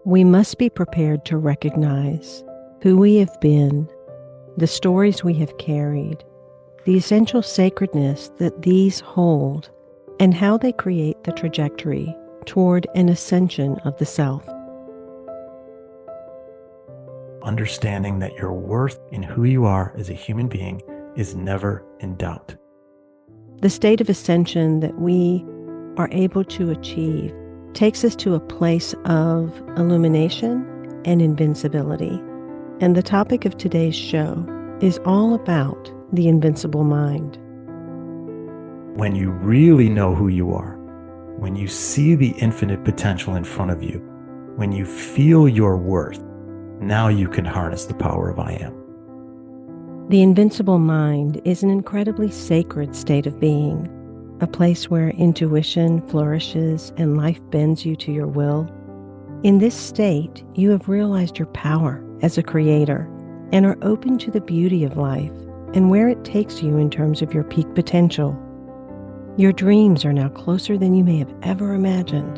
We must be prepared to recognize who we have been, the stories we have carried, the essential sacredness that these hold, and how they create the trajectory toward an ascension of the self. Understanding that your worth in who you are as a human being is never in doubt. The state of ascension that we are able to achieve takes us to a place of illumination and invincibility. And the topic of today's show is all about the invincible mind. When you really know who you are, when you see the infinite potential in front of you, when you feel your worth, now you can harness the power of I am. The invincible mind is an incredibly sacred state of being, a place where intuition flourishes and life bends you to your will. In this state, you have realized your power as a creator and are open to the beauty of life and where it takes you in terms of your peak potential. Your dreams are now closer than you may have ever imagined,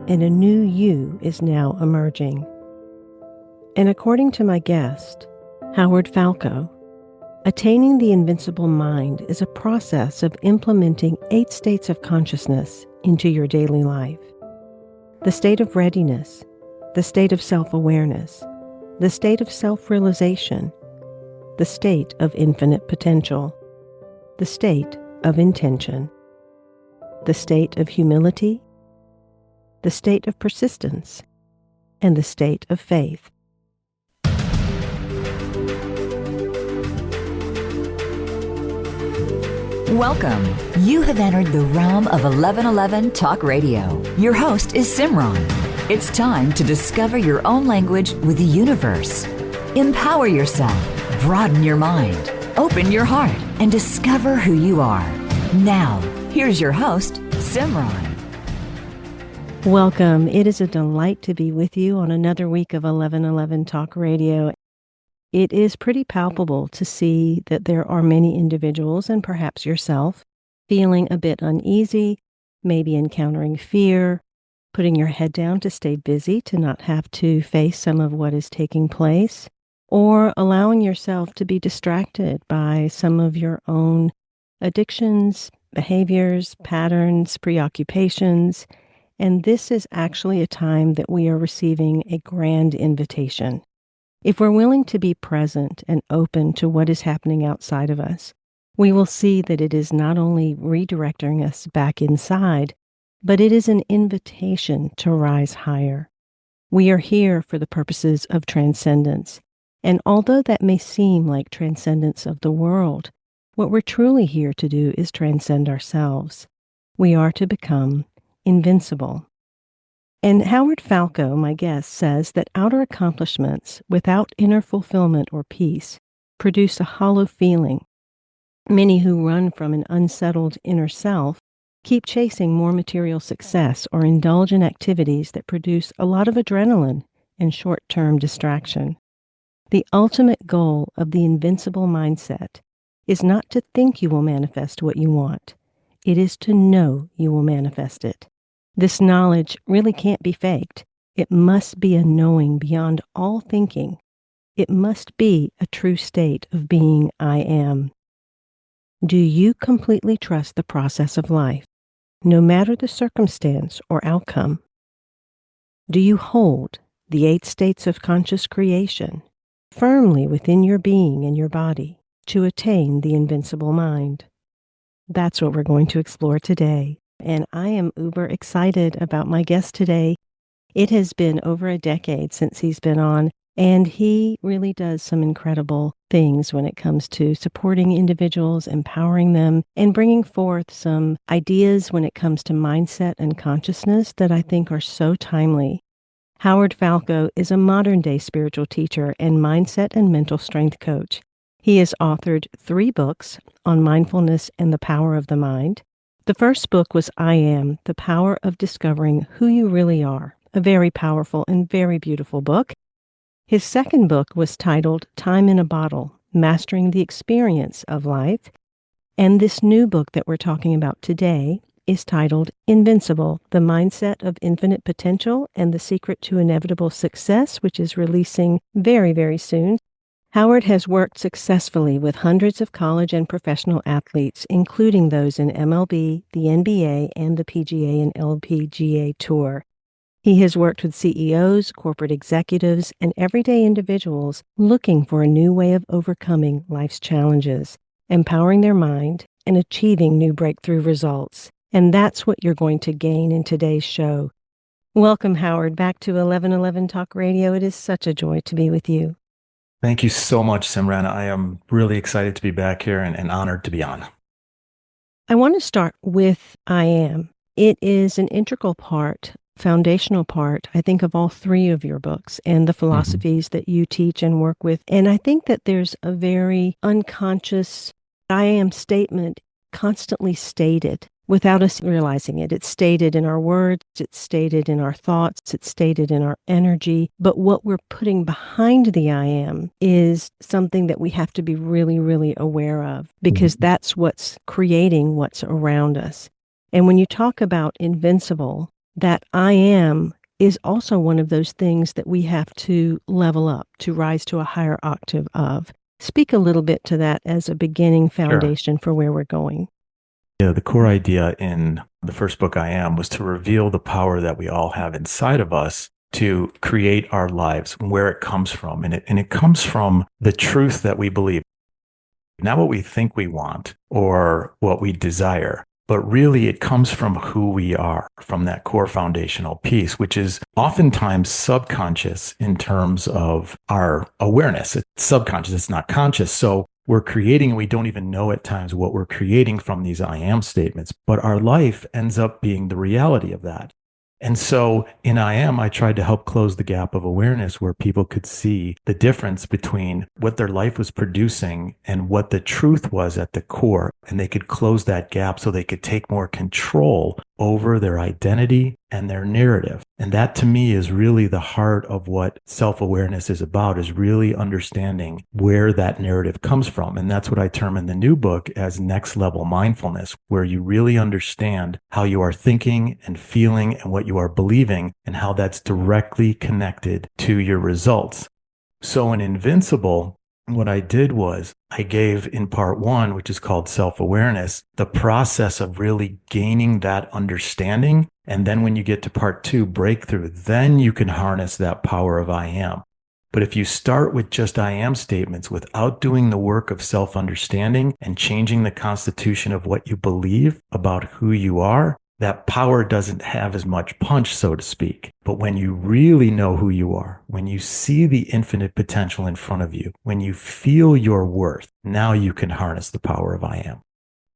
and a new you is now emerging. And according to my guest, Howard Falco, attaining the invincible mind is a process of implementing 8 states of consciousness into your daily life. The state of readiness, the state of self-awareness, the state of self-realization, the state of infinite potential, the state of intention, the state of humility, the state of persistence, and the state of faith. Welcome. You have entered the realm of 1111 Talk Radio. Your host is Simran. It's time to discover your own language with the universe. Empower yourself, broaden your mind, open your heart, and discover who you are. Now, here's your host, Simran. Welcome. It is a delight to be with you on another week of 1111 Talk Radio. It is pretty palpable to see that there are many individuals, and perhaps yourself, feeling a bit uneasy, maybe encountering fear, putting your head down to stay busy, to not have to face some of what is taking place, or allowing yourself to be distracted by some of your own addictions, behaviors, patterns, preoccupations. And this is actually a time that we are receiving a grand invitation. If we're willing to be present and open to what is happening outside of us, we will see that it is not only redirecting us back inside, but it is an invitation to rise higher. We are here for the purposes of transcendence. And although that may seem like transcendence of the world, what we're truly here to do is transcend ourselves. We are to become invincible. And Howard Falco, my guest, says that outer accomplishments without inner fulfillment or peace produce a hollow feeling. Many who run from an unsettled inner self keep chasing more material success or indulge in activities that produce a lot of adrenaline and short-term distraction. The ultimate goal of the invincible mindset is not to think you will manifest what you want. It is to know you will manifest it. This knowledge really can't be faked. It must be a knowing beyond all thinking. It must be a true state of being I am. Do you completely trust the process of life, no matter the circumstance or outcome? Do you hold the 8 states of conscious creation firmly within your being and your body to attain the invincible mind? That's what we're going to explore today. And I am uber excited about my guest today. It has been over a decade since he's been on, and he really does some incredible things when it comes to supporting individuals, empowering them, and bringing forth some ideas when it comes to mindset and consciousness that I think are so timely. Howard Falco is a modern-day spiritual teacher and mindset and mental strength coach. He has authored 3 books on mindfulness and the power of the mind. The first book was I Am, The Power of Discovering Who You Really Are, a very powerful and very beautiful book. His second book was titled Time in a Bottle, Mastering the Experience of Life. And this new book that we're talking about today is titled Invincible, The Mindset of Infinite Potential and the Secret to Inevitable Success, which is releasing very, very soon. Howard has worked successfully with hundreds of college and professional athletes, including those in MLB, the NBA, and the PGA and LPGA Tour. He has worked with CEOs, corporate executives, and everyday individuals looking for a new way of overcoming life's challenges, empowering their mind, and achieving new breakthrough results. And that's what you're going to gain in today's show. Welcome, Howard, back to 1111 Talk Radio. It is such a joy to be with you. Thank you so much, Simran. I am really excited to be back here and honored to be on. I want to start with I am. It is an integral part, foundational part, I think, of all three of your books and the philosophies that you teach and work with. And I think that there's a very unconscious I am statement constantly stated without us realizing it. It's stated in our words, it's stated in our thoughts, it's stated in our energy. But what we're putting behind the I am is something that we have to be really, really aware of, because that's what's creating what's around us. And when you talk about invincible, that I am is also one of those things that we have to level up, to rise to a higher octave of. Speak a little bit to that as a beginning foundation for where we're going. Yeah, the core idea in the first book, I Am, was to reveal the power that we all have inside of us to create our lives, where it comes from. And it comes from the truth that we believe, not what we think we want or what we desire, but really it comes from who we are, from that core foundational piece, which is oftentimes subconscious in terms of our awareness. It's subconscious, it's not conscious. So we're creating, and we don't even know at times what we're creating from these I am statements, but our life ends up being the reality of that. And so in I Am, I tried to help close the gap of awareness where people could see the difference between what their life was producing and what the truth was at the core. And they could close that gap so they could take more control over their identity and their narrative. And that, to me, is really the heart of what self-awareness is about, is really understanding where that narrative comes from. And that's what I term in the new book as next level mindfulness, where you really understand how you are thinking and feeling and what you are believing and how that's directly connected to your results. So in Invincible, what I did was I gave in part one, which is called self-awareness, the process of really gaining that understanding. And then when you get to part two, breakthrough, then you can harness that power of I am. But if you start with just I am statements without doing the work of self-understanding and changing the constitution of what you believe about who you are, that power doesn't have as much punch, so to speak. But when you really know who you are, when you see the infinite potential in front of you, when you feel your worth, now you can harness the power of I am.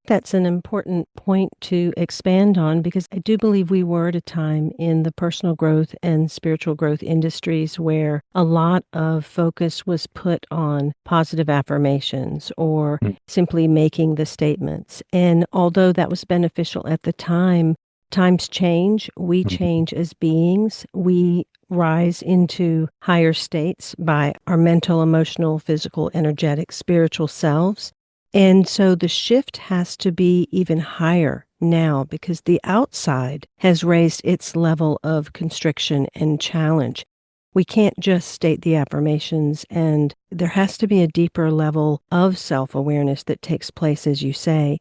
That's an important point to expand on, because I do believe we were at a time in the personal growth and spiritual growth industries where a lot of focus was put on positive affirmations or simply making the statements. And although that was beneficial at the time, times change, we change as beings, we rise into higher states by our mental, emotional, physical, energetic, spiritual selves. And so the shift has to be even higher now, because the outside has raised its level of constriction and challenge. We can't just state the affirmations, and there has to be a deeper level of self-awareness that takes place, as you say.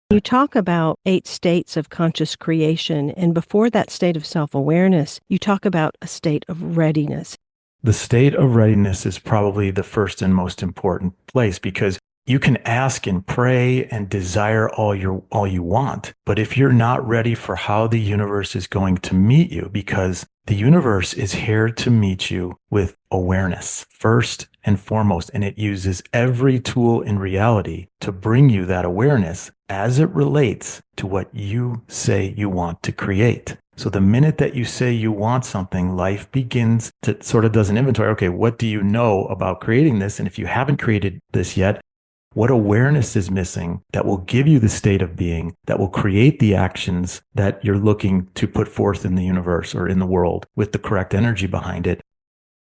You talk about 8 states of conscious creation, and before that state of self-awareness, you talk about a state of readiness. The state of readiness is probably the first and most important place, because you can ask and pray and desire all you want, but if you're not ready for how the universe is going to meet you, because the universe is here to meet you with awareness first and foremost, and it uses every tool in reality to bring you that awareness as it relates to what you say you want to create. So the minute that you say you want something, life begins to sort of does an inventory. Okay, what do you know about creating this? And if you haven't created this yet, what awareness is missing that will give you the state of being, that will create the actions that you're looking to put forth in the universe or in the world with the correct energy behind it?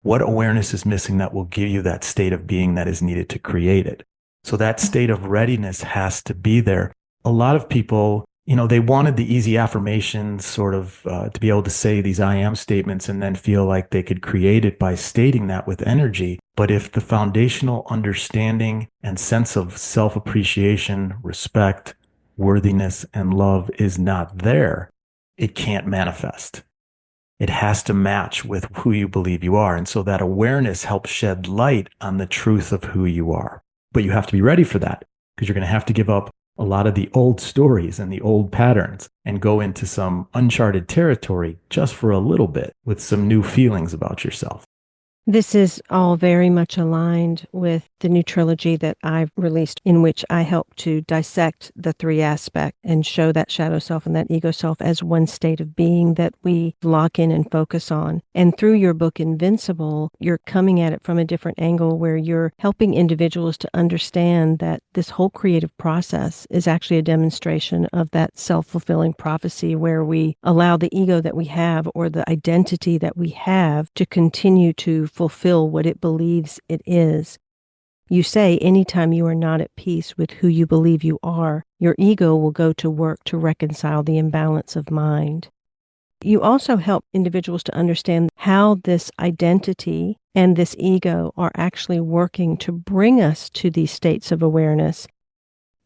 What awareness is missing that will give you that state of being that is needed to create it? So that state of readiness has to be there. A lot of people They wanted the easy affirmations, sort of to be able to say these I am statements and then feel like they could create it by stating that with energy. But if the foundational understanding and sense of self-appreciation, respect, worthiness, and love is not there, it can't manifest. It has to match with who you believe you are. And so that awareness helps shed light on the truth of who you are. But you have to be ready for that, because you're going to have to give up a lot of the old stories and the old patterns and go into some uncharted territory just for a little bit with some new feelings about yourself. This is all very much aligned with the new trilogy that I've released, in which I help to dissect the three aspects and show that shadow self and that ego self as one state of being that we lock in and focus on. And through your book, Invincible, you're coming at it from a different angle, where you're helping individuals to understand that this whole creative process is actually a demonstration of that self-fulfilling prophecy, where we allow the ego that we have, or the identity that we have, to continue to fulfill what it believes it is. You say anytime you are not at peace with who you believe you are, your ego will go to work to reconcile the imbalance of mind. You also help individuals to understand how this identity and this ego are actually working to bring us to these states of awareness.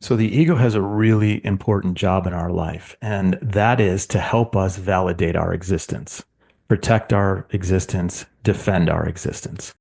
So the ego has a really important job in our life, and that is to help us validate our existence, protect our existence, defend our existence.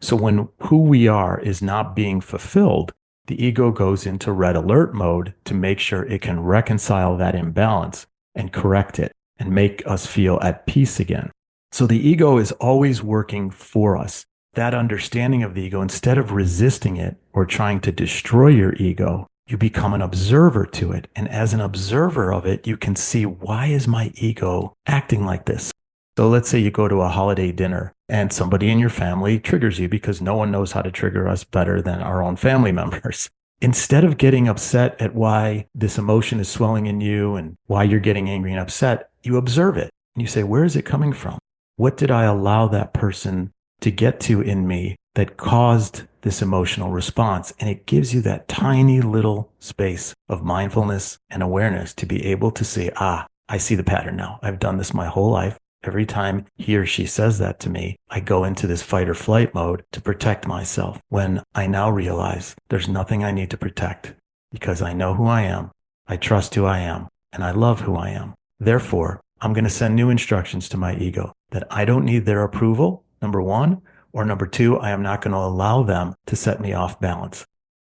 So when who we are is not being fulfilled, the ego goes into red alert mode to make sure it can reconcile that imbalance and correct it and make us feel at peace again. So the ego is always working for us. That understanding of the ego, instead of resisting it or trying to destroy your ego, you become an observer to it. And as an observer of it, you can see, why is my ego acting like this? So let's say you go to a holiday dinner and somebody in your family triggers you, because no one knows how to trigger us better than our own family members. Instead of getting upset at why this emotion is swelling in you and why you're getting angry and upset, you observe it and you say, where is it coming from? What did I allow that person to get to in me that caused this emotional response? And it gives you that tiny little space of mindfulness and awareness to be able to say, I see the pattern now. I've done this my whole life. Every time he or she says that to me, I go into this fight or flight mode to protect myself, when I now realize there's nothing I need to protect, because I know who I am, I trust who I am, and I love who I am. Therefore, I'm going to send new instructions to my ego that I don't need their approval, number one, or number two, I am not going to allow them to set me off balance.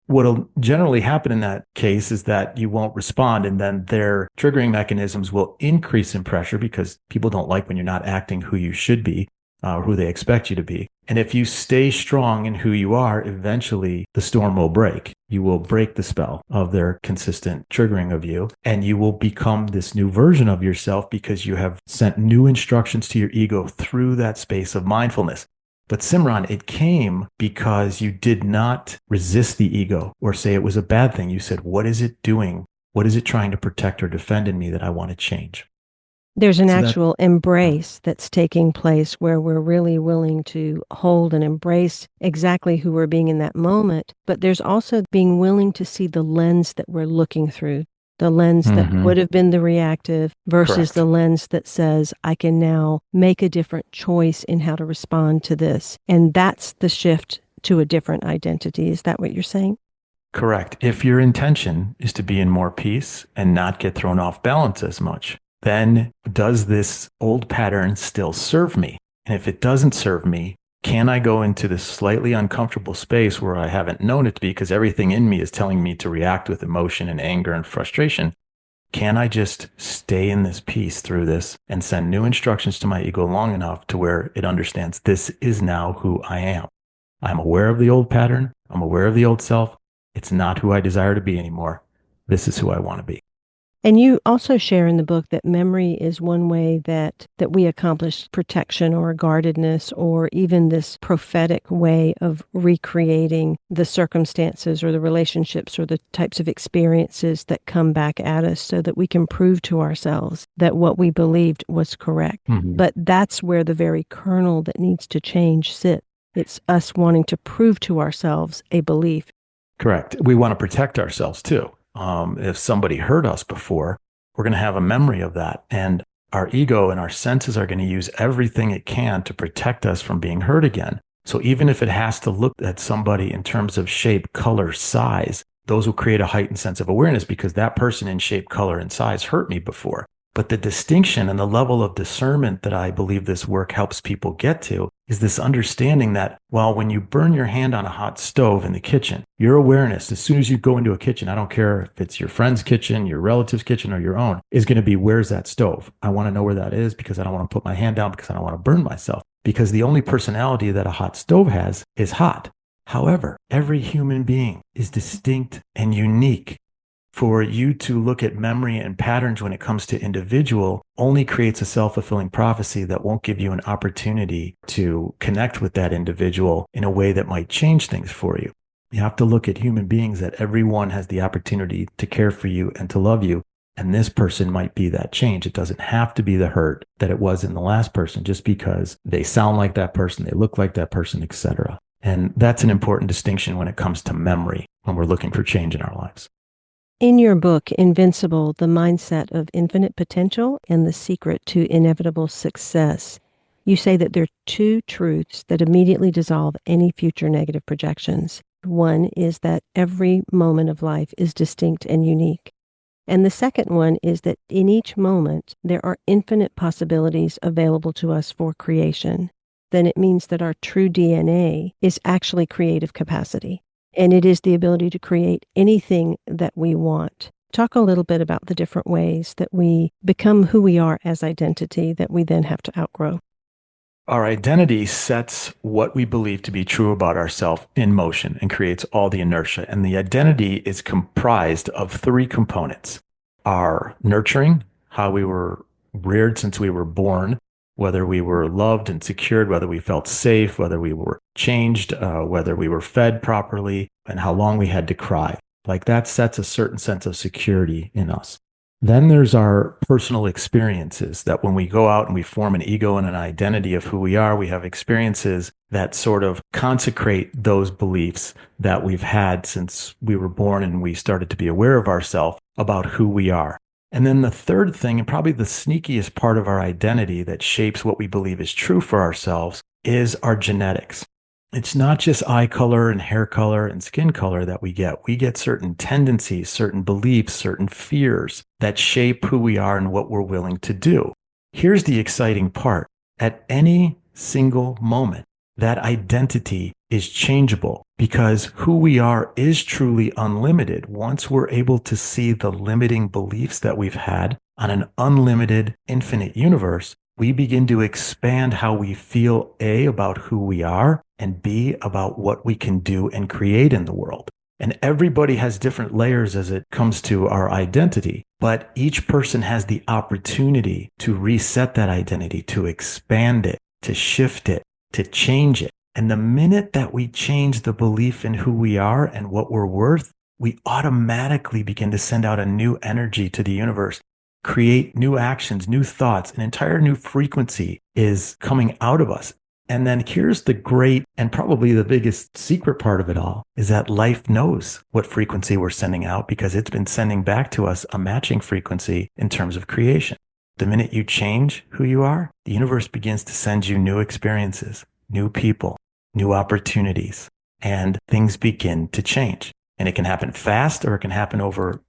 What'll generally happen in that case is that you won't respond, and then their triggering mechanisms will increase in pressure, because people don't like when you're not acting who you should be, or who they expect you to be. And if you stay strong in who you are, eventually the storm will break. You will break the spell of their consistent triggering of you, and you will become this new version of yourself, because you have sent new instructions to your ego through that space of mindfulness. But Simran, it came because you did not resist the ego or say it was a bad thing. You said, what is it doing? What is it trying to protect or defend in me that I want to change? There's an actual embrace that's taking place, where we're really willing to hold and embrace exactly who we're being in that moment. But there's also being willing to see the lens that we're looking through. The lens that would have been the reactive versus Correct. the lens that says, I can now make a different choice in how to respond to this. And that's the shift to a different identity. Is that what you're saying? Correct. If your intention is to be in more peace and not get thrown off balance as much, then does this old pattern still serve me? And if it doesn't serve me, can I go into this slightly uncomfortable space where I haven't known it to be, because everything in me is telling me to react with emotion and anger and frustration? Can I just stay in this peace through this and send new instructions to my ego long enough to where it understands this is now who I am? I'm aware of the old pattern. I'm aware of the old self. It's not who I desire to be anymore. This is who I want to be. And you also share in the book that memory is one way that we accomplish protection or guardedness, or even this prophetic way of recreating the circumstances or the relationships or the types of experiences that come back at us, so that we can prove to ourselves that what we believed was correct. But that's where the very kernel that needs to change sits. It's us wanting to prove to ourselves a belief. Correct. We want to protect ourselves too. If somebody hurt us before, we're going to have a memory of that. And our ego and our senses are going to use everything it can to protect us from being hurt again. So even if it has to look at somebody in terms of shape, color, size, those will create a heightened sense of awareness because that person in shape, color, and size hurt me before. But the distinction and the level of discernment that I believe this work helps people get to is this understanding that, well, when you burn your hand on a hot stove in the kitchen, your awareness, as soon as you go into a kitchen, I don't care if it's your friend's kitchen, your relative's kitchen, or your own, is going to be, where's that stove? I want to know where that is because I don't want to put my hand down because I don't want to burn myself. Because the only personality that a hot stove has is hot. However, every human being is distinct and unique. For you to look at memory and patterns when it comes to individual only creates a self-fulfilling prophecy that won't give you an opportunity to connect with that individual in a way that might change things for you. You have to look at human beings that everyone has the opportunity to care for you and to love you. And this person might be that change. It doesn't have to be the hurt that it was in the last person just because they sound like that person, they look like that person, etc. And that's an important distinction when it comes to memory when we're looking for change in our lives. In your book, Invincible, The Mindset of Infinite Potential and the Secret to Inevitable Success, you say that there are two truths that immediately dissolve any future negative projections. One is that every moment of life is distinct and unique. And the second one is that in each moment, there are infinite possibilities available to us for creation. Then it means that our true DNA is actually creative capacity. And it is the ability to create anything that we want. Talk a little bit about the different ways that we become who we are as identity that we then have to outgrow. Our identity sets what we believe to be true about ourselves in motion and creates all the inertia. And the identity is comprised of three components. Our nurturing, how we were reared since we were born, whether we were loved and secured, whether we felt safe, whether we were changed, whether we were fed properly, and how long we had to cry. Like that sets a certain sense of security in us. Then there's our personal experiences that when we go out and we form an ego and an identity of who we are, we have experiences that sort of consecrate those beliefs that we've had since we were born and we started to be aware of ourselves about who we are. And then the third thing, and probably the sneakiest part of our identity that shapes what we believe is true for ourselves, is our genetics. It's not just eye color and hair color and skin color that we get. We get certain tendencies, certain beliefs, certain fears that shape who we are and what we're willing to do. Here's the exciting part. At any single moment, that identity is changeable because who we are is truly unlimited. Once we're able to see the limiting beliefs that we've had on an unlimited, infinite universe, we begin to expand how we feel, A, about who we are, and B, about what we can do and create in the world. And everybody has different layers as it comes to our identity, but each person has the opportunity to reset that identity, to expand it, to shift it, to change it. And the minute that we change the belief in who we are and what we're worth, we automatically begin to send out a new energy to the universe, create new actions, new thoughts, an entire new frequency is coming out of us. And then here's the great and probably the biggest secret part of it all is that life knows what frequency we're sending out because it's been sending back to us a matching frequency in terms of creation. The minute you change who you are, the universe begins to send you new experiences, new people, new opportunities, and things begin to change. And it can happen fast or it can happen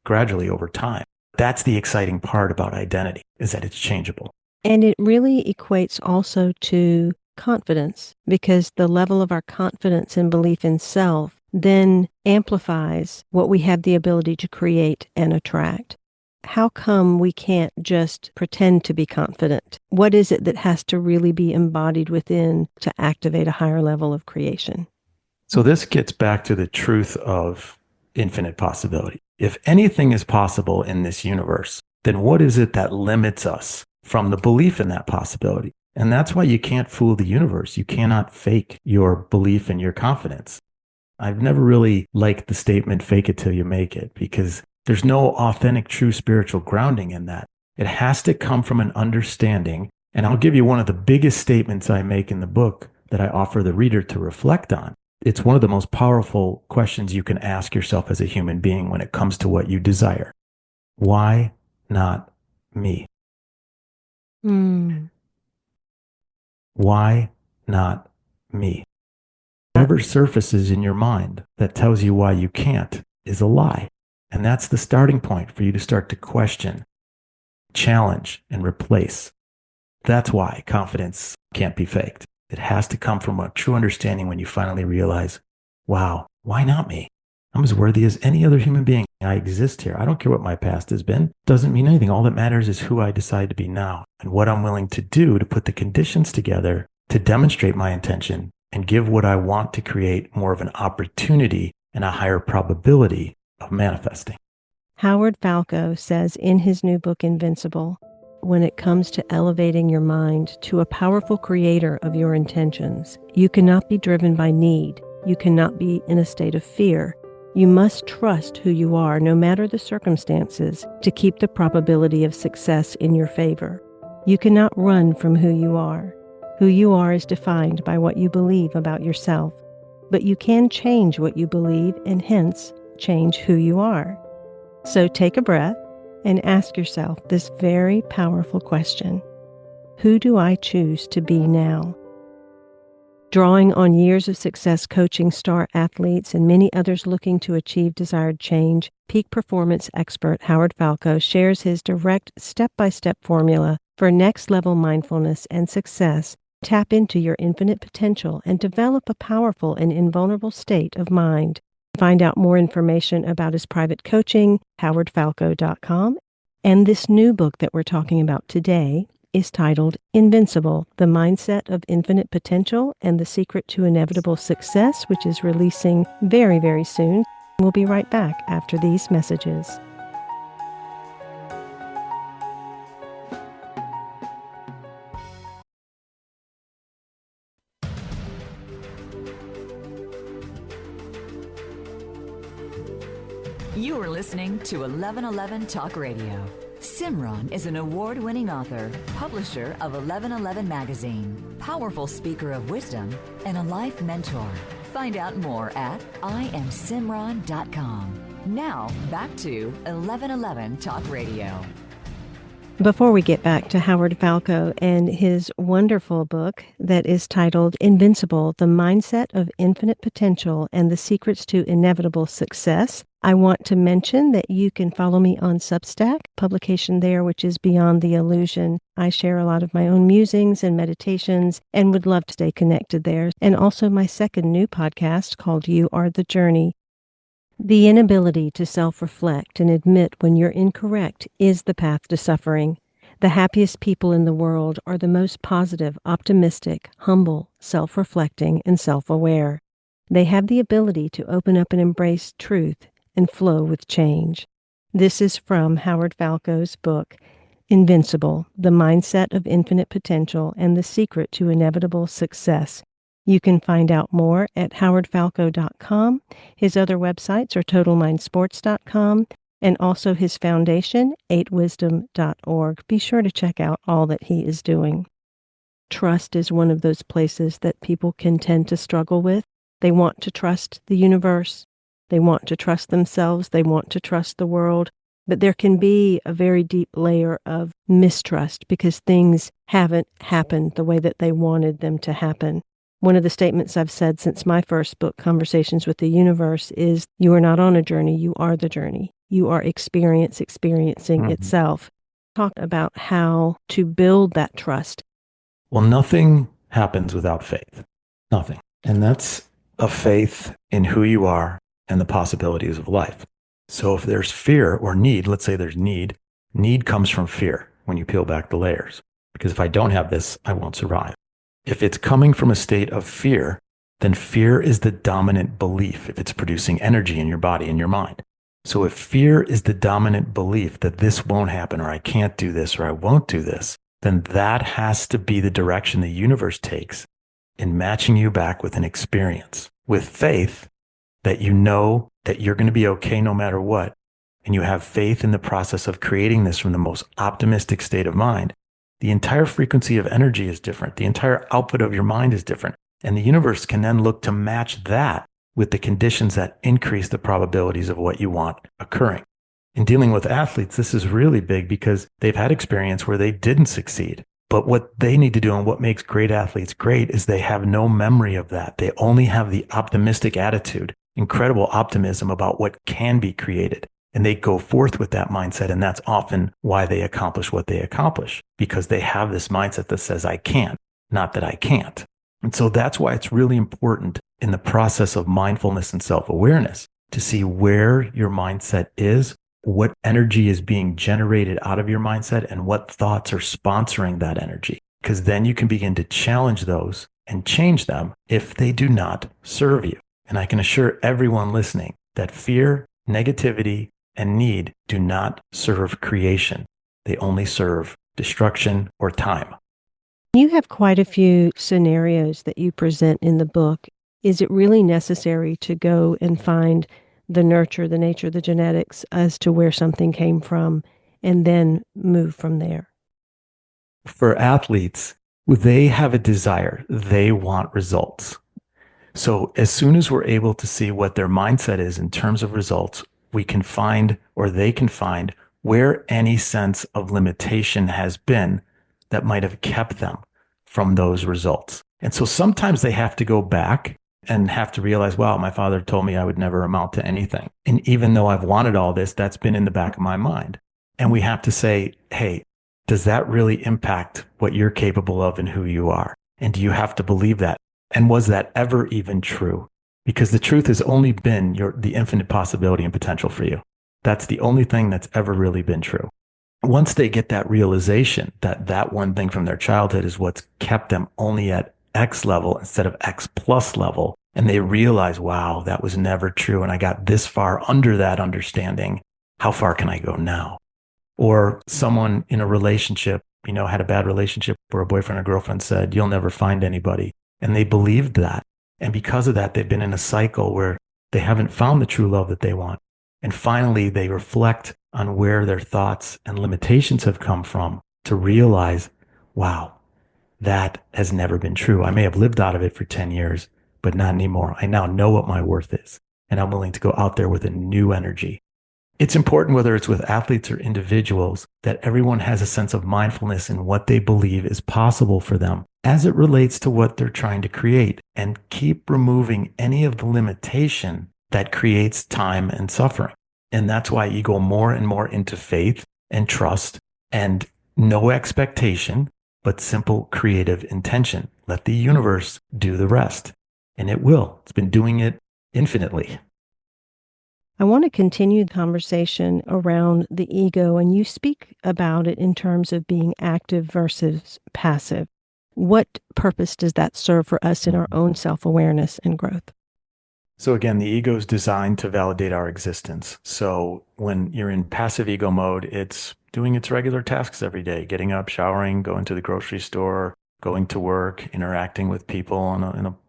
gradually over time. That's the exciting part about identity, is that it's changeable. And it really equates also to confidence, because the level of our confidence and belief in self then amplifies what we have the ability to create and attract. How come we can't just pretend to be confident? What is it that has to really be embodied within to activate a higher level of creation? So this gets back to the truth of infinite possibility. If anything is possible in this universe, then what is it that limits us from the belief in that possibility? And that's why you can't fool the universe. You cannot fake your belief and your confidence. I've never really liked the statement, fake it till you make it, because there's no authentic, true spiritual grounding in that. It has to come from an understanding. And I'll give you one of the biggest statements I make in the book that I offer the reader to reflect on. It's one of the most powerful questions you can ask yourself as a human being when it comes to what you desire. Why not me? Mm. Why not me? Whatever surfaces in your mind that tells you why you can't is a lie. And that's the starting point for you to start to question, challenge, and replace. That's why confidence can't be faked. It has to come from a true understanding when you finally realize, wow, why not me? I'm as worthy as any other human being. I exist here. I don't care what my past has been. It doesn't mean anything. All that matters is who I decide to be now and what I'm willing to do to put the conditions together to demonstrate my intention and give what I want to create more of an opportunity and a higher probability of manifesting. Howard Falco says in his new book, Invincible, when it comes to elevating your mind to a powerful creator of your intentions, you cannot be driven by need. You cannot be in a state of fear. You must trust who you are, no matter the circumstances, to keep the probability of success in your favor. You cannot run from who you are. Who you are is defined by what you believe about yourself. But you can change what you believe and hence change who you are. So take a breath and ask yourself this very powerful question. Who do I choose to be now? Drawing on years of success coaching star athletes and many others looking to achieve desired change, peak performance expert Howard Falco shares his direct step-by-step formula for next-level mindfulness and success. Tap into your infinite potential and develop a powerful and invulnerable state of mind. Find out more information about his private coaching, howardfalco.com. And this new book that we're talking about today is titled Invincible, The Mindset of Infinite Potential and the Secret to Inevitable Success, which is releasing very, very soon. We'll be right back after these messages. You are listening to 1111 Talk Radio. Simran is an award-winning author, publisher of 1111 Magazine, powerful speaker of wisdom, and a life mentor. Find out more at IamSimran.com. Now, back to 1111 Talk Radio. Before we get back to Howard Falco and his wonderful book that is titled Invincible, The Mindset of Infinite Potential and the Secrets to Inevitable Success, I want to mention that you can follow me on Substack, publication there, which is Beyond the Illusion. I share a lot of my own musings and meditations and would love to stay connected there. And also my second new podcast called You Are the Journey. The inability to self-reflect and admit when you're incorrect is the path to suffering. The happiest people in the world are the most positive, optimistic, humble, self-reflecting, and self-aware. They have the ability to open up and embrace truth and flow with change. This is from Howard Falco's book, Invincible, The Mindset of Infinite Potential and the Secret to Inevitable Success. You can find out more at howardfalco.com. His other websites are totalmindsports.com and also his foundation, 8wisdom.org. Be sure to check out all that he is doing. Trust is one of those places that people can tend to struggle with. They want to trust the universe. They want to trust themselves. They want to trust the world. But there can be a very deep layer of mistrust because things haven't happened the way that they wanted them to happen. One of the statements I've said since my first book, Conversations with the Universe, is you are not on a journey, you are the journey. You are experiencing itself. Talk about how to build that trust. Well, nothing happens without faith. Nothing. And that's a faith in who you are and the possibilities of life. So if there's fear or need, let's say there's need comes from fear when you peel back the layers. Because if I don't have this, I won't survive. If it's coming from a state of fear, then fear is the dominant belief if it's producing energy in your body and your mind. So if fear is the dominant belief that this won't happen or I can't do this or I won't do this, then that has to be the direction the universe takes in matching you back with an experience. With faith that you know that you're going to be okay no matter what, and you have faith in the process of creating this from the most optimistic state of mind, the entire frequency of energy is different. The entire output of your mind is different. And the universe can then look to match that with the conditions that increase the probabilities of what you want occurring. In dealing with athletes, this is really big because they've had experience where they didn't succeed. But what they need to do and what makes great athletes great is they have no memory of that. They only have the optimistic attitude, incredible optimism about what can be created. And they go forth with that mindset. And that's often why they accomplish what they accomplish, because they have this mindset that says, I can, not that I can't. And so that's why it's really important in the process of mindfulness and self-awareness to see where your mindset is, what energy is being generated out of your mindset, and what thoughts are sponsoring that energy. Because then you can begin to challenge those and change them if they do not serve you. And I can assure everyone listening that fear, negativity, and need do not serve creation. They only serve destruction or time. You have quite a few scenarios that you present in the book. Is it really necessary to go and find the nurture, the nature, the genetics as to where something came from and then move from there? For athletes, they have a desire. They want results. So as soon as we're able to see what their mindset is in terms of results, we can find, or they can find, where any sense of limitation has been that might have kept them from those results. And so sometimes they have to go back and have to realize, wow, my father told me I would never amount to anything. And even though I've wanted all this, that's been in the back of my mind. And we have to say, hey, does that really impact what you're capable of and who you are? And do you have to believe that? And was that ever even true? Because the truth has only been the infinite possibility and potential for you. That's the only thing that's ever really been true. Once they get that realization that that one thing from their childhood is what's kept them only at X level instead of X plus level, and they realize, wow, that was never true, and I got this far under that understanding, how far can I go now? Or someone in a relationship, had a bad relationship where a boyfriend or girlfriend said, you'll never find anybody. And they believed that. And because of that, they've been in a cycle where they haven't found the true love that they want. And finally, they reflect on where their thoughts and limitations have come from to realize, wow, that has never been true. I may have lived out of it for 10 years, but not anymore. I now know what my worth is, and I'm willing to go out there with a new energy. It's important, whether it's with athletes or individuals, that everyone has a sense of mindfulness in what they believe is possible for them as it relates to what they're trying to create, and keep removing any of the limitation that creates time and suffering. And that's why you go more and more into faith and trust and no expectation, but simple creative intention. Let the universe do the rest. And it will. It's been doing it infinitely. I want to continue the conversation around the ego, and you speak about it in terms of being active versus passive. What purpose does that serve for us in our own self-awareness and growth? So again, the ego is designed to validate our existence. So when you're in passive ego mode, it's doing its regular tasks every day, getting up, showering, going to the grocery store, going to work, interacting with people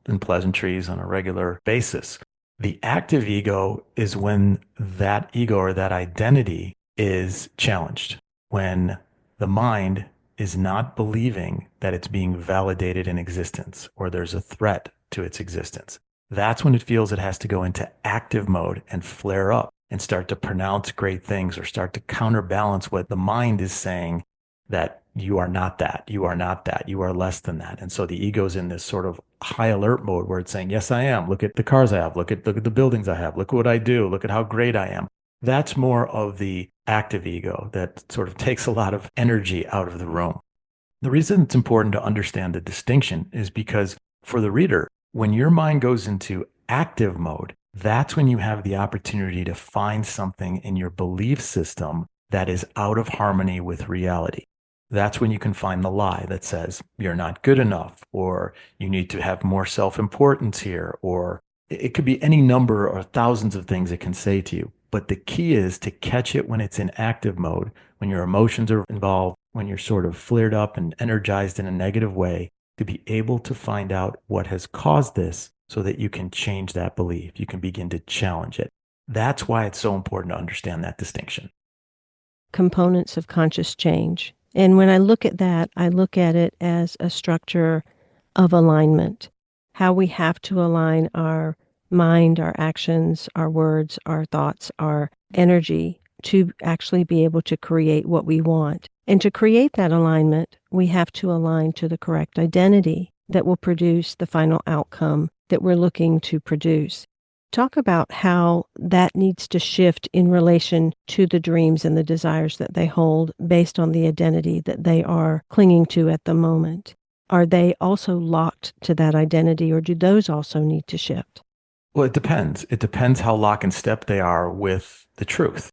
in pleasantries on a regular basis. The active ego is when that ego or that identity is challenged, when the mind is not believing that it's being validated in existence or there's a threat to its existence. That's when it feels it has to go into active mode and flare up and start to pronounce great things or start to counterbalance what the mind is saying, that you are not that, you are not that, you are less than that. And so the ego's in this sort of high alert mode where it's saying, yes, I am. Look at the cars I have. Look at the buildings I have. Look at what I do. Look at how great I am. That's more of the active ego that sort of takes a lot of energy out of the room. The reason it's important to understand the distinction is because for the reader, when your mind goes into active mode, that's when you have the opportunity to find something in your belief system that is out of harmony with reality. That's when you can find the lie that says you're not good enough, or you need to have more self-importance here, or it could be any number or thousands of things it can say to you. But the key is to catch it when it's in active mode, when your emotions are involved, when you're sort of flared up and energized in a negative way, to be able to find out what has caused this so that you can change that belief. You can begin to challenge it. That's why it's so important to understand that distinction. Components of conscious change. And when I look at that, I look at it as a structure of alignment, how we have to align our mind, our actions, our words, our thoughts, our energy to actually be able to create what we want. And to create that alignment, we have to align to the correct identity that will produce the final outcome that we're looking to produce. Talk about how that needs to shift in relation to the dreams and the desires that they hold based on the identity that they are clinging to at the moment. Are they also locked to that identity, or do those also need to shift? Well, it depends. It depends how lock and step they are with the truth.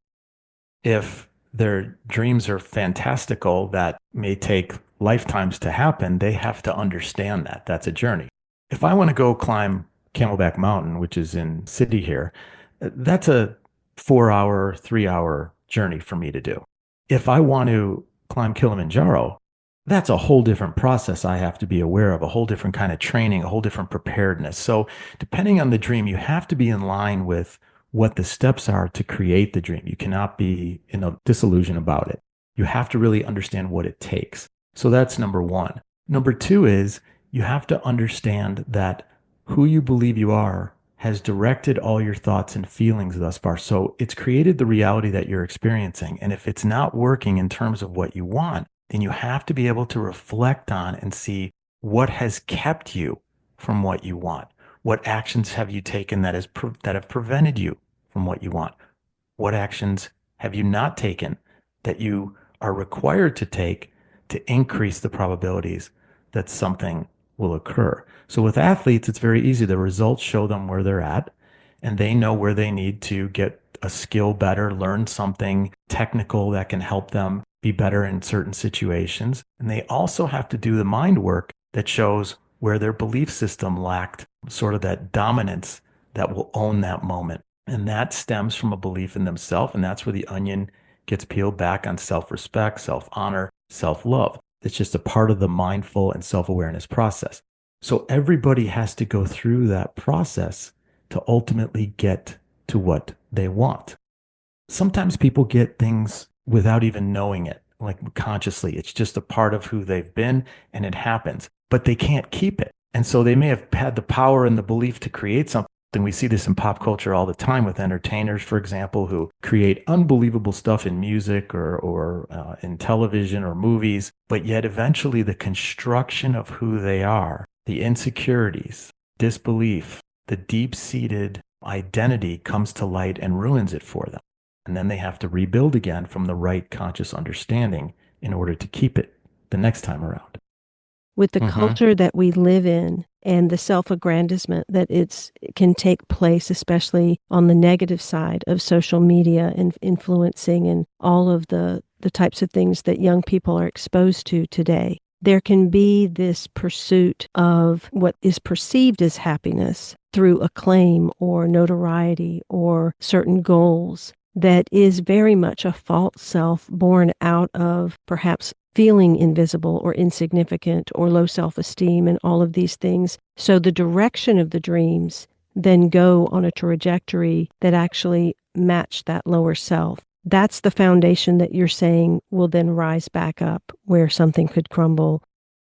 If their dreams are fantastical that may take lifetimes to happen, they have to understand that that's a journey. If I want to go climb Camelback Mountain, which is in city here, that's a 4 hour, 3 hour journey for me to do. If I want to climb Kilimanjaro, that's a whole different process I have to be aware of, a whole different kind of training, a whole different preparedness. So depending on the dream, you have to be in line with what the steps are to create the dream. You cannot be in a disillusion about it. You have to really understand what it takes. So that's number one. Number two is you have to understand that who you believe you are has directed all your thoughts and feelings thus far. So it's created the reality that you're experiencing. And if it's not working in terms of what you want, then you have to be able to reflect on and see what has kept you from what you want. What actions have you taken that have prevented you from what you want? What actions have you not taken that you are required to take to increase the probabilities that something will occur? So with athletes, it's very easy. The results show them where they're at, and they know where they need to get a skill better, learn something technical that can help them be better in certain situations. And they also have to do the mind work that shows where their belief system lacked sort of that dominance that will own that moment. And that stems from a belief in themselves. And that's where the onion gets peeled back on self-respect, self-honor, self-love. It's just a part of the mindful and self-awareness process. So everybody has to go through that process to ultimately get to what they want. Sometimes people get things without even knowing it, like consciously. It's just a part of who they've been and it happens, but they can't keep it. And so they may have had the power and the belief to create something. We see this in pop culture all the time with entertainers, for example, who create unbelievable stuff in music or in television or movies, but yet eventually the construction of who they are, the insecurities, disbelief, the deep-seated identity comes to light and ruins it for them. And then they have to rebuild again from the right conscious understanding in order to keep it the next time around. With the culture that we live in and the self-aggrandizement that it can take place, especially on the negative side of social media and influencing and all of the types of things that young people are exposed to today, there can be this pursuit of what is perceived as happiness through acclaim or notoriety or certain goals that is very much a false self born out of perhaps feeling invisible or insignificant or low self-esteem and all of these things. So the direction of the dreams then go on a trajectory that actually match that lower self. That's the foundation that you're saying will then rise back up where something could crumble.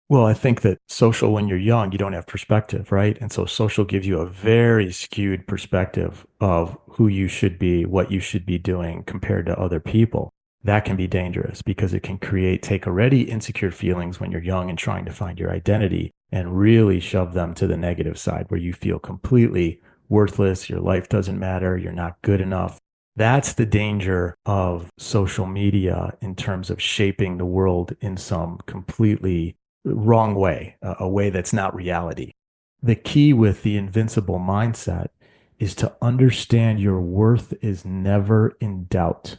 Well, I think that social, when you're young, you don't have perspective, right? And so social gives you a very skewed perspective of who you should be, what you should be doing compared to other people. That can be dangerous because it can take already insecure feelings when you're young and trying to find your identity and really shove them to the negative side where you feel completely worthless, your life doesn't matter, you're not good enough. That's the danger of social media in terms of shaping the world in some completely wrong way, a way that's not reality. The key with the invincible mindset is to understand your worth is never in doubt.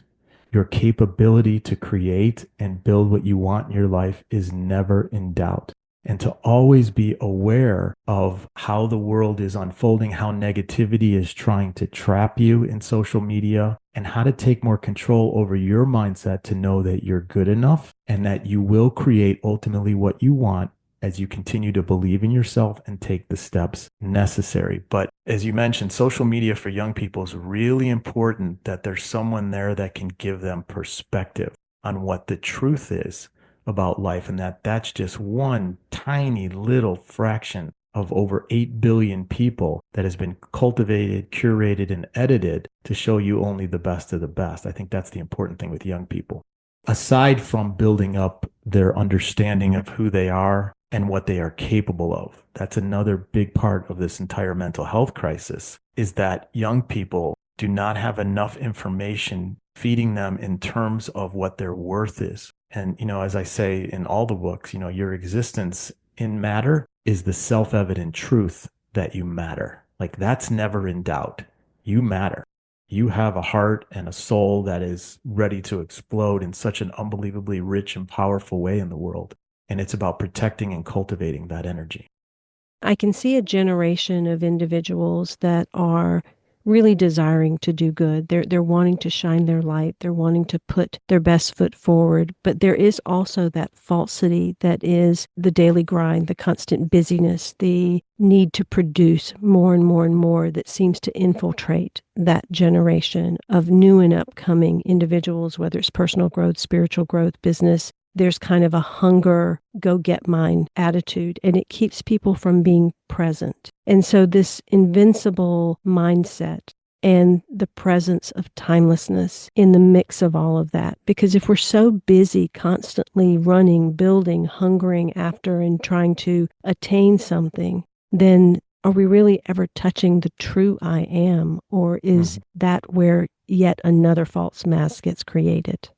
Your capability to create and build what you want in your life is never in doubt. And to always be aware of how the world is unfolding, how negativity is trying to trap you in social media, and how to take more control over your mindset to know that you're good enough and that you will create ultimately what you want as you continue to believe in yourself and take the steps necessary. But as you mentioned, social media for young people is really important that there's someone there that can give them perspective on what the truth is about life, and that's just one tiny little fraction of over 8 billion people that has been cultivated, curated, and edited to show you only the best of the best. I think that's the important thing with young people. Aside from building up their understanding of who they are and what they are capable of, that's another big part of this entire mental health crisis, is that young people do not have enough information feeding them in terms of what their worth is. And, as I say in all the books, your existence in matter is the self-evident truth that you matter. Like, that's never in doubt. You matter. You have a heart and a soul that is ready to explode in such an unbelievably rich and powerful way in the world. And it's about protecting and cultivating that energy. I can see a generation of individuals that are really desiring to do good. They're wanting to shine their light. They're wanting to put their best foot forward. But there is also that falsity that is the daily grind, the constant busyness, the need to produce more and more and more that seems to infiltrate that generation of new and upcoming individuals, whether it's personal growth, spiritual growth, business. There's kind of a hunger, go get mine attitude, and it keeps people from being present. And so this invincible mindset and the presence of timelessness in the mix of all of that. Because if we're so busy constantly running, building, hungering after and trying to attain something, then are we really ever touching the true I am? Or is that where yet another false mask gets created?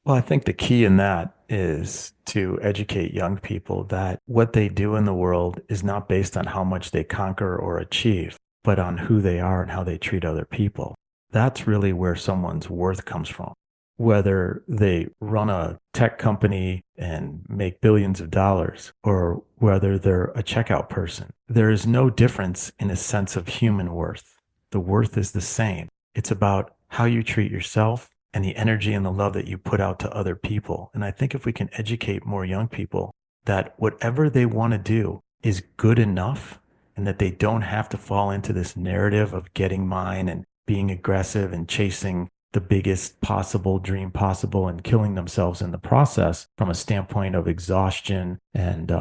Well, I think the key in that is to educate young people that what they do in the world is not based on how much they conquer or achieve, but on who they are and how they treat other people. That's really where someone's worth comes from. Whether they run a tech company and make billions of dollars, or whether they're a checkout person, there is no difference in a sense of human worth. The worth is the same. It's about how you treat yourself and the energy and the love that you put out to other people. And I think if we can educate more young people that whatever they want to do is good enough, and that they don't have to fall into this narrative of getting mine and being aggressive and chasing the biggest possible dream possible and killing themselves in the process from a standpoint of exhaustion and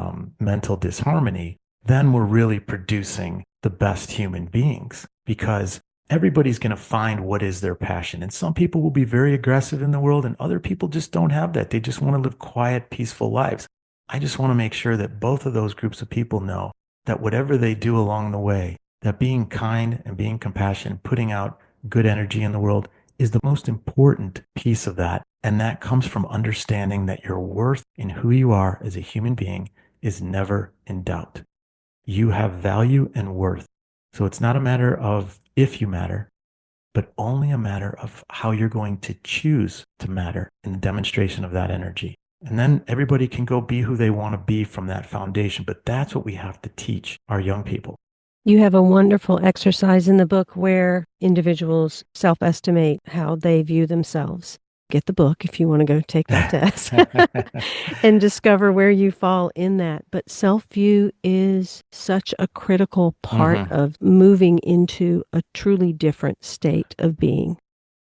mental disharmony, then we're really producing the best human beings, because everybody's going to find what is their passion. And some people will be very aggressive in the world, and other people just don't have that. They just want to live quiet, peaceful lives. I just want to make sure that both of those groups of people know that whatever they do along the way, that being kind and being compassionate, putting out good energy in the world is the most important piece of that. And that comes from understanding that your worth in who you are as a human being is never in doubt. You have value and worth. So it's not a matter of if you matter, but only a matter of how you're going to choose to matter in the demonstration of that energy. And then everybody can go be who they want to be from that foundation. But that's what we have to teach our young people. You have a wonderful exercise in the book where individuals self-estimate how they view themselves. Get the book if you want to go take that test and discover where you fall in that. But self-view is such a critical part of moving into a truly different state of being.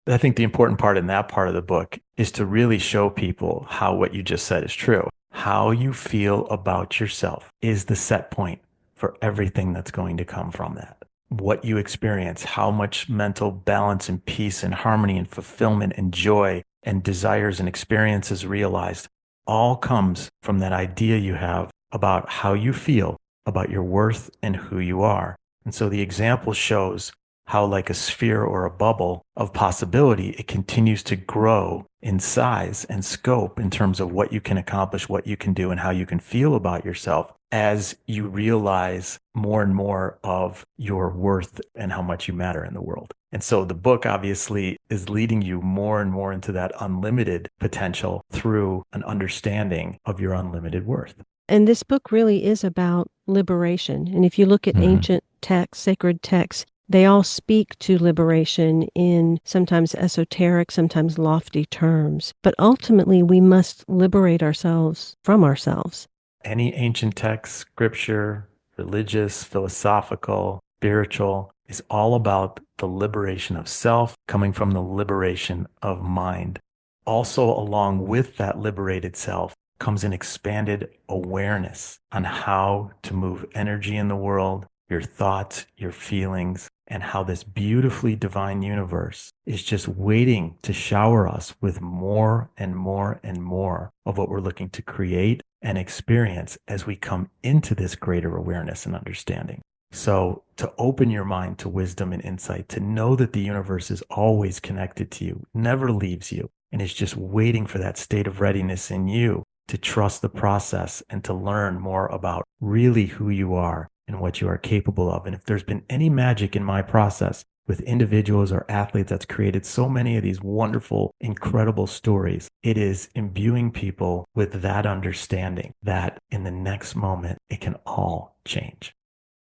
I think the important part in that part of the book is to really show people how what you just said is true. How you feel about yourself is the set point for everything that's going to come from that. What you experience, how much mental balance and peace and harmony and fulfillment and joy and desires and experiences realized, all comes from that idea you have about how you feel about your worth and who you are. And so the example shows how, like a sphere or a bubble of possibility, it continues to grow in size and scope in terms of what you can accomplish, what you can do, and how you can feel about yourself as you realize more and more of your worth and how much you matter in the world. And so the book obviously is leading you more and more into that unlimited potential through an understanding of your unlimited worth. And this book really is about liberation. And if you look at ancient texts, sacred texts, they all speak to liberation in sometimes esoteric, sometimes lofty terms. But ultimately, we must liberate ourselves from ourselves. Any ancient text, scripture, religious, philosophical, spiritual, is all about the liberation of self coming from the liberation of mind. Also, along with that liberated self comes an expanded awareness on how to move energy in the world, your thoughts, your feelings, and how this beautifully divine universe is just waiting to shower us with more and more and more of what we're looking to create and experience as we come into this greater awareness and understanding. So to open your mind to wisdom and insight, to know that the universe is always connected to you, never leaves you, and is just waiting for that state of readiness in you to trust the process and to learn more about really who you are and what you are capable of. And if there's been any magic in my process with individuals or athletes that's created so many of these wonderful, incredible stories, it is imbuing people with that understanding that in the next moment, it can all change.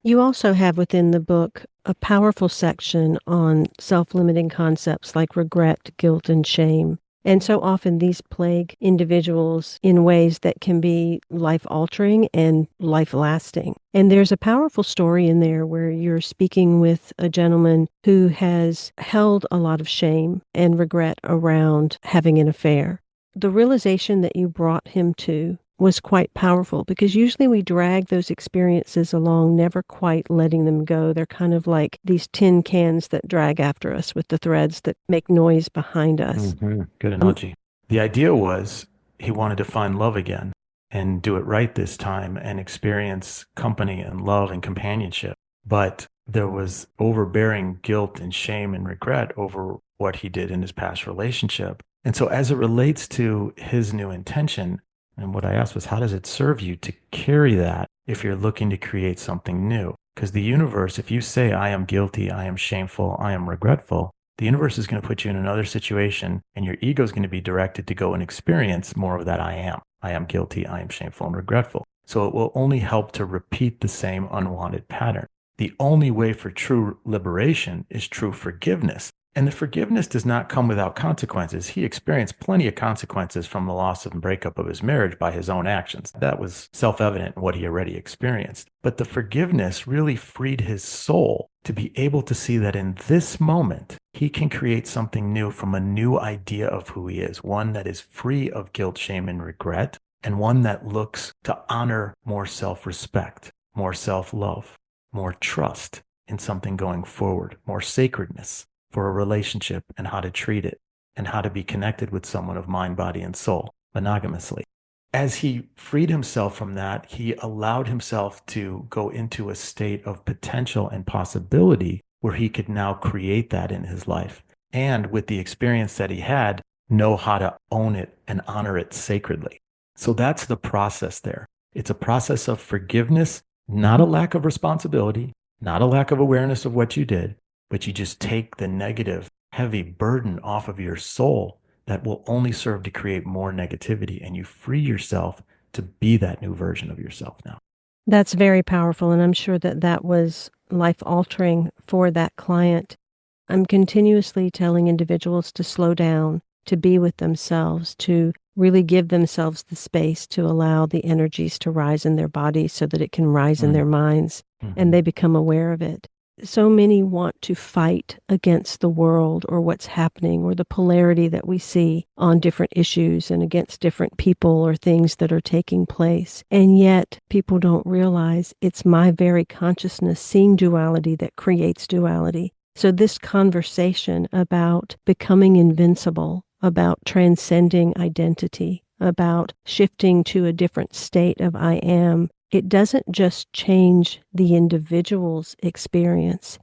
You also have within the book a powerful section on self-limiting concepts like regret, guilt, and shame. And so often these plague individuals in ways that can be life-altering and life-lasting. And there's a powerful story in there where you're speaking with a gentleman who has held a lot of shame and regret around having an affair. The realization that you brought him to was quite powerful, because usually we drag those experiences along, never quite letting them go. They're kind of like these tin cans that drag after us with the threads that make noise behind us. Mm-hmm. Good analogy. The idea was he wanted to find love again and do it right this time and experience company and love and companionship. But there was overbearing guilt and shame and regret over what he did in his past relationship. And so as it relates to his new intention, and what I asked was, how does it serve you to carry that if you're looking to create something new? Because the universe, if you say, I am guilty, I am shameful, I am regretful, the universe is going to put you in another situation and your ego is going to be directed to go and experience more of that I am. I am guilty, I am shameful and regretful. So it will only help to repeat the same unwanted pattern. The only way for true liberation is true forgiveness. And the forgiveness does not come without consequences. He experienced plenty of consequences from the loss and breakup of his marriage by his own actions. That was self-evident in what he already experienced. But the forgiveness really freed his soul to be able to see that in this moment, he can create something new from a new idea of who he is, one that is free of guilt, shame, and regret, and one that looks to honor more self-respect, more self-love, more trust in something going forward, more sacredness for a relationship and how to treat it and how to be connected with someone of mind, body, and soul monogamously. As he freed himself from that, he allowed himself to go into a state of potential and possibility where he could now create that in his life. And with the experience that he had, know how to own it and honor it sacredly. So that's the process there. It's a process of forgiveness, not a lack of responsibility, not a lack of awareness of what you did, but you just take the negative, heavy burden off of your soul that will only serve to create more negativity, and you free yourself to be that new version of yourself now. That's very powerful, and I'm sure that that was life-altering for that client. I'm continuously telling individuals to slow down, to be with themselves, to really give themselves the space to allow the energies to rise in their bodies so that it can rise in their minds, and they become aware of it. So many want to fight against the world or what's happening or the polarity that we see on different issues and against different people or things that are taking place. And yet people don't realize it's my very consciousness seeing duality that creates duality. So this conversation about becoming invincible, about transcending identity, about shifting to a different state of I am, it doesn't just change the individual's experience.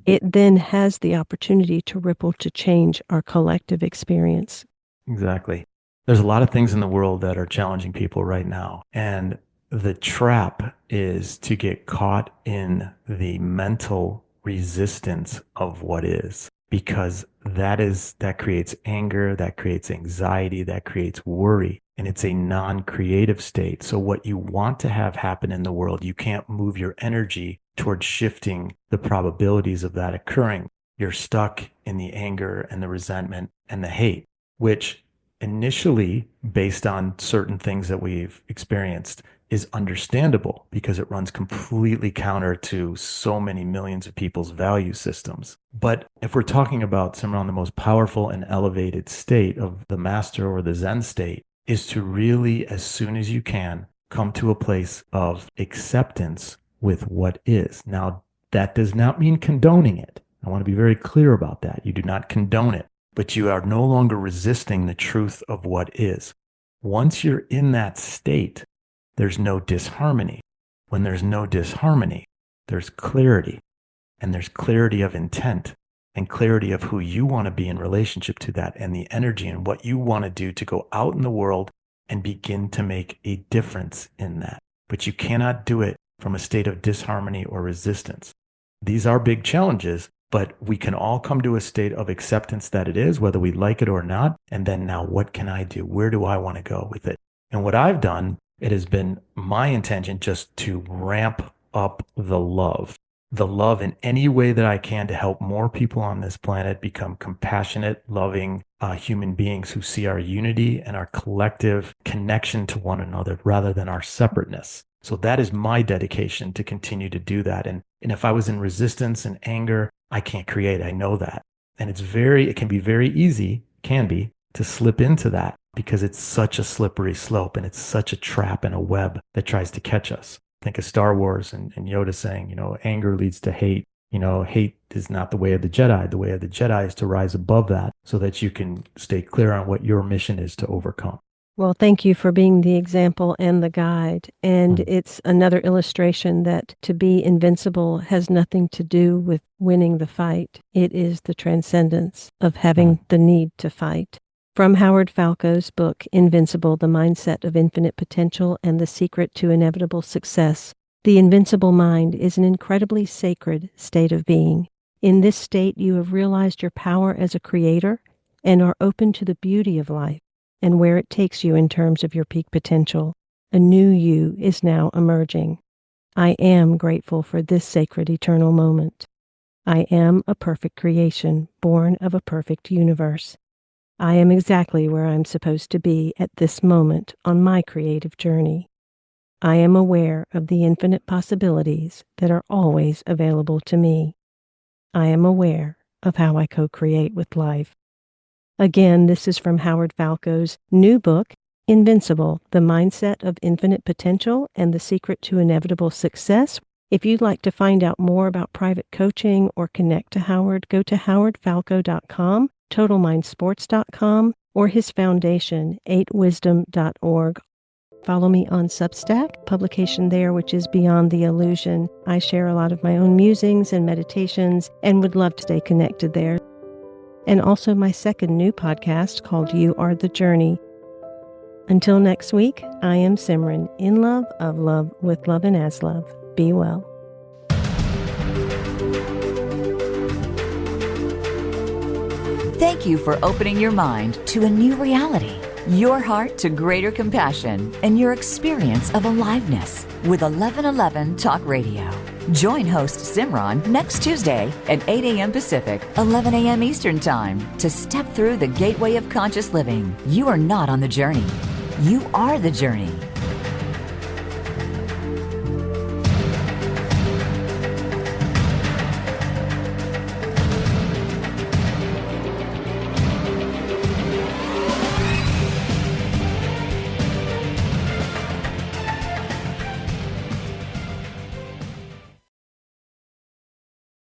It then has the opportunity to ripple to change our collective experience. Exactly. There's a lot of things in the world that are challenging people right now. And the trap is to get caught in the mental resistance of what is, because that creates anger, that creates anxiety, that creates worry. And it's a non-creative state. So what you want to have happen in the world, you can't move your energy towards shifting the probabilities of that occurring. You're stuck in the anger and the resentment and the hate, which initially, based on certain things that we've experienced, is understandable because it runs completely counter to so many millions of people's value systems. But if we're talking about Simran, the most powerful and elevated state of the master or the Zen state, is to really, as soon as you can, come to a place of acceptance with what is. Now, that does not mean condoning it. I want to be very clear about that. You do not condone it, but you are no longer resisting the truth of what is. Once you're in that state, there's no disharmony. When there's no disharmony, there's clarity, and there's clarity of intent and clarity of who you want to be in relationship to that, and the energy and what you want to do to go out in the world and begin to make a difference in that. But you cannot do it from a state of disharmony or resistance. These are big challenges, but we can all come to a state of acceptance that it is, whether we like it or not. And then now, what can I do? Where do I want to go with it? And what I've done, it has been my intention just to ramp up the love in any way that I can to help more people on this planet become compassionate, loving human beings who see our unity and our collective connection to one another rather than our separateness. So that is my dedication, to continue to do that. And if I was in resistance and anger, I can't create. I know that. And it can be very easy, to slip into that, because it's such a slippery slope and it's such a trap and a web that tries to catch us. Think of Star Wars and Yoda saying, anger leads to hate. Hate is not the way of the Jedi. The way of the Jedi is to rise above that so that you can stay clear on what your mission is to overcome. Well, thank you for being the example and the guide. And it's another illustration that to be invincible has nothing to do with winning the fight. It is the transcendence of having the need to fight. From Howard Falco's book, Invincible, The Mindset of Infinite Potential and the Secret to Inevitable Success, the invincible mind is an incredibly sacred state of being. In this state, you have realized your power as a creator and are open to the beauty of life and where it takes you in terms of your peak potential. A new you is now emerging. I am grateful for this sacred eternal moment. I am a perfect creation, born of a perfect universe. I am exactly where I'm supposed to be at this moment on my creative journey. I am aware of the infinite possibilities that are always available to me. I am aware of how I co-create with life. Again, this is from Howard Falco's new book, Invincible, The Mindset of Infinite Potential and the Secret to Inevitable Success. If you'd like to find out more about private coaching or connect to Howard, go to howardfalco.com, totalmindsports.com, or his foundation, 8wisdom.org. Follow me on Substack, publication there which is Beyond the Illusion. I share a lot of my own musings and meditations and would love to stay connected there. And also my second new podcast called You Are the Journey. Until next week, I am Simran, in love, of love, with love, and as love. Be well. Thank you for opening your mind to a new reality, your heart to greater compassion, and your experience of aliveness with 1111 Talk Radio. Join host Simran next Tuesday at 8 a.m. Pacific, 11 a.m. Eastern Time to step through the gateway of conscious living. You are not on the journey. You are the journey.